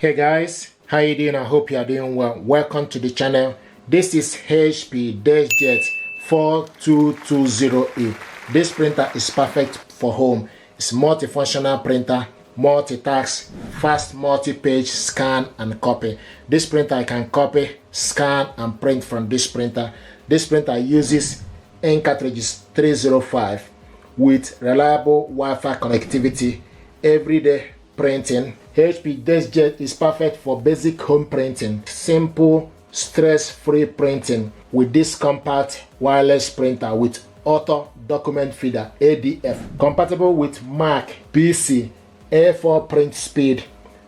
Hey guys, how you doing? I hope you are doing well. Welcome to the channel. This is HP DESKJET 4220e. This printer is perfect for home. It's a multifunctional printer, multitask, fast multi-page scan and copy. This printer I can copy, scan and print from this printer. This printer uses Cartridges 305 with reliable Wi-Fi connectivity, everyday printing. HP DESKJET is perfect for basic home printing, simple, stress-free printing with this compact wireless printer with auto document feeder ADF, compatible with Mac, PC, A4 print speed,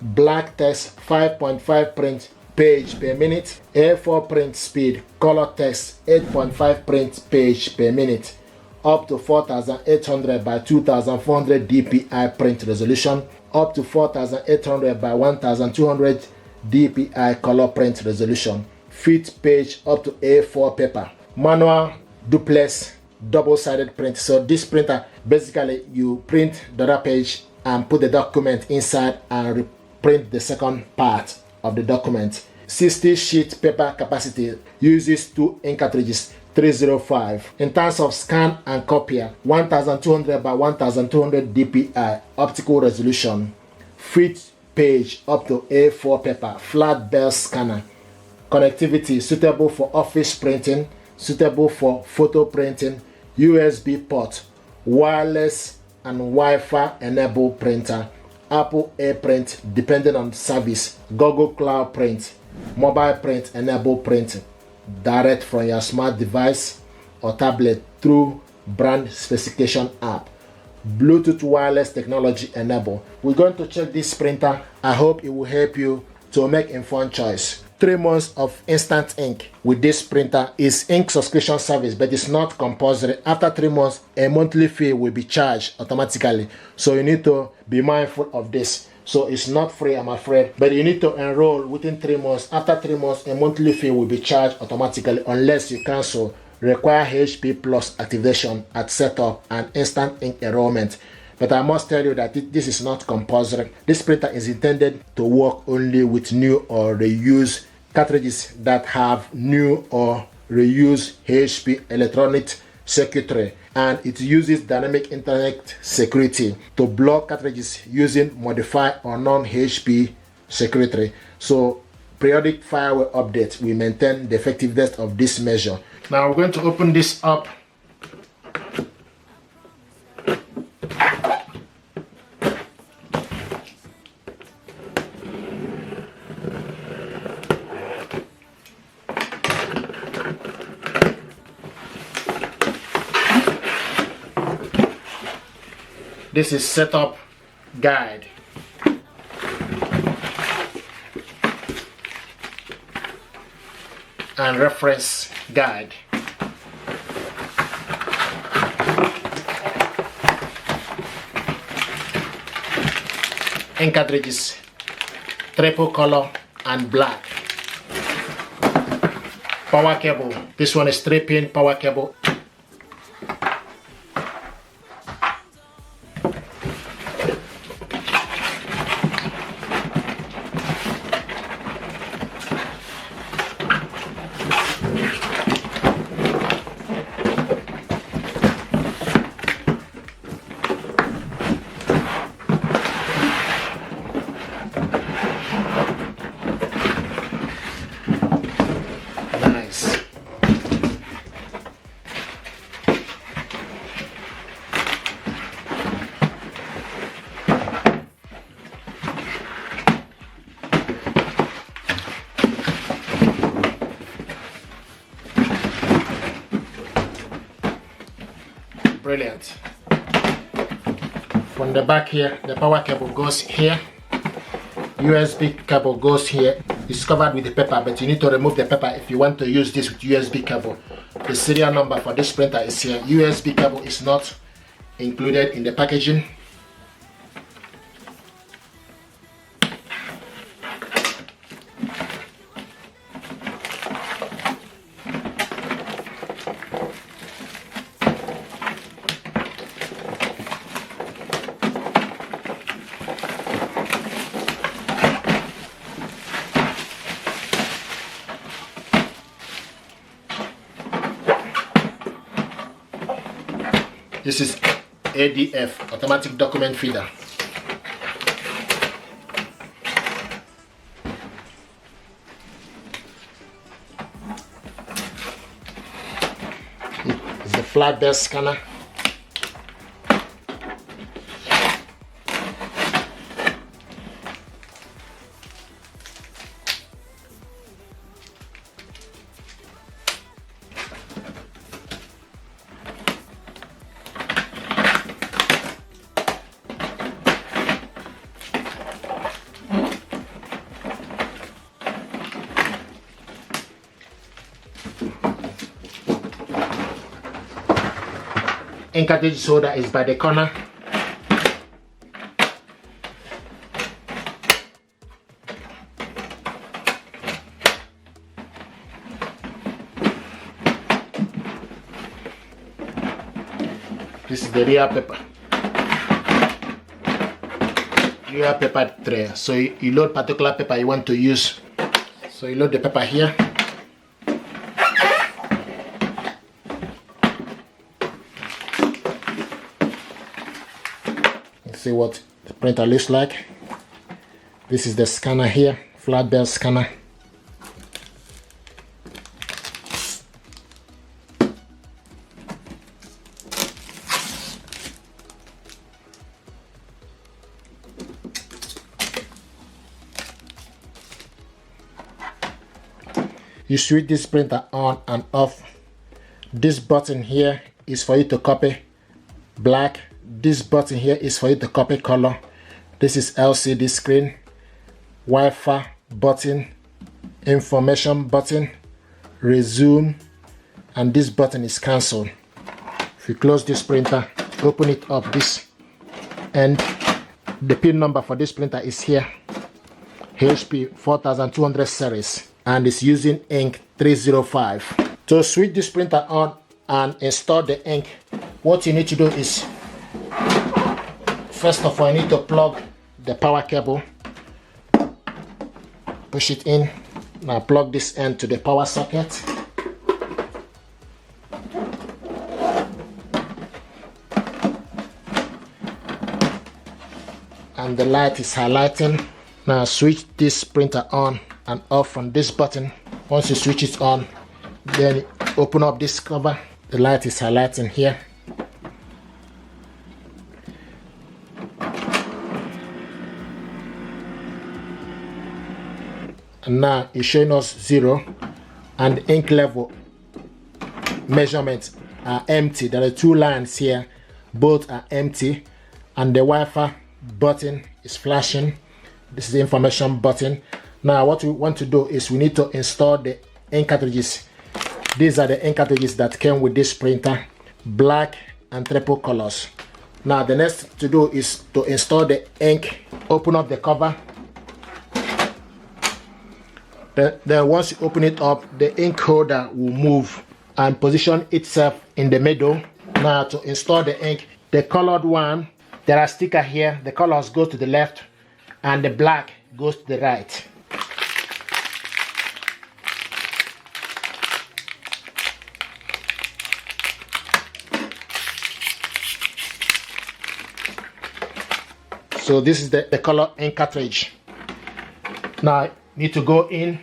black text 5.5 print page per minute, A4 print speed, color text 8.5 print page per minute, up to 4800 by 2400 dpi print resolution, up to 4800 by 1200 dpi color print resolution, fit page up to A4 paper, manual, duplex, double-sided print. So this printer, basically you print the other page and put the document inside and reprint the second part of the document. 60 sheet paper capacity, uses 2 cartridges 305. In terms of scan and copier, 1200 by 1200 dpi optical resolution, fit page up to A4 paper, flat bell scanner, connectivity suitable for office printing, suitable for photo printing, USB port, wireless and Wi-Fi enabled printer, Apple AirPrint depending on service, Google Cloud Print, mobile print enabled printing, direct from your smart device or tablet through brand specification app, Bluetooth wireless technology enabled. We're going to check this printer. I hope it will help you to make informed choice. 3 months of instant ink with this printer is ink subscription service, but it's not compulsory. After 3 months, a monthly fee will be charged automatically. So you need to be mindful of this. So it's not free, I'm afraid, but you need to enroll within 3 months. After 3 months, a monthly fee will be charged automatically unless you cancel. Require HP Plus activation at setup and instant ink enrollment. But I must tell you that this is not compulsory. This printer is intended to work only with new or reused cartridges that have new or reused HP electronic circuitry, and it uses dynamic internet security to block cartridges using modified or non-HP circuitry. So periodic firmware updates will maintain the effectiveness of this measure. Now we're going to open this up. This is setup guide. And reference guide. Ink cartridges, triple color and black. Power cable. This one is 3-pin power cable. Brilliant. From the back here, the power cable goes here, USB cable goes here. It's covered with the paper, but you need to remove the paper if you want to use this with USB cable. The serial number for this printer is here. USB cable is not included in the packaging. This is ADF, automatic document feeder. It's the flatbed scanner. Ink cartridge holder is by the corner. This is the real paper. Real paper tray. So you load particular paper you want to use. So you load the paper here. See what the printer looks like. This is the scanner here, flatbed scanner. You switch this printer on and off. This button here is for you to copy black. This button here is for you to copy color. This is LCD screen, Wi-Fi button, information button, resume, and this button is cancel. If you close this printer, open it up this, and the pin number for this printer is here, HP 4200 series, and it's using ink 305. To switch this printer on and install the ink, what you need to do is, first of all, you need to plug the power cable. Push it in. Now plug this end to the power socket. And the light is highlighting. Now switch this printer on and off from this button. Once you switch it on, then open up this cover. The light is highlighting here. And now it's showing us 0, and the ink level measurements are empty. There are 2 lines here, both are empty, and the Wi-Fi button is flashing. This is the information button. Now what we want to do is we need to install the ink cartridges. These are the ink cartridges that came with this printer, black and triple colors. Now the next to do is to install the ink. Open up the cover. Then once you open it up, the ink holder will move and position itself in the middle. Now to install the ink, the colored one, there are stickers here. The colors go to the left and the black goes to the right. So this is the color ink cartridge. Now you need to go in,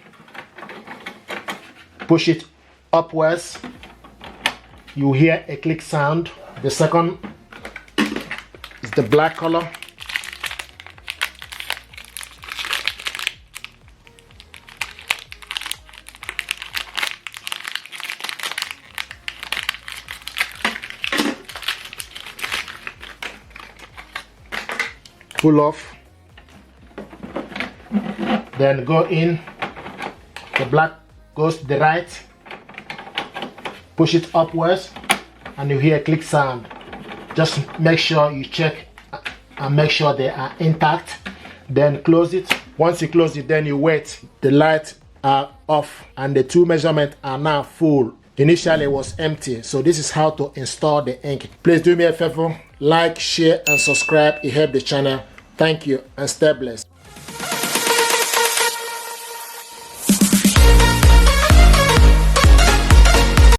push it upwards. You hear a click sound. The second is the black color. Pull off, then go in. The black goes to the right, push it upwards, and you hear a click sound. Just make sure you check and make sure they are intact, then close it. Once you close it, then you wait. The lights are off and the 2 measurements are now full. Initially it was empty. So this is how to install the ink. Please do me a favor, like, share and subscribe. It helps the channel. Thank you and stay blessed.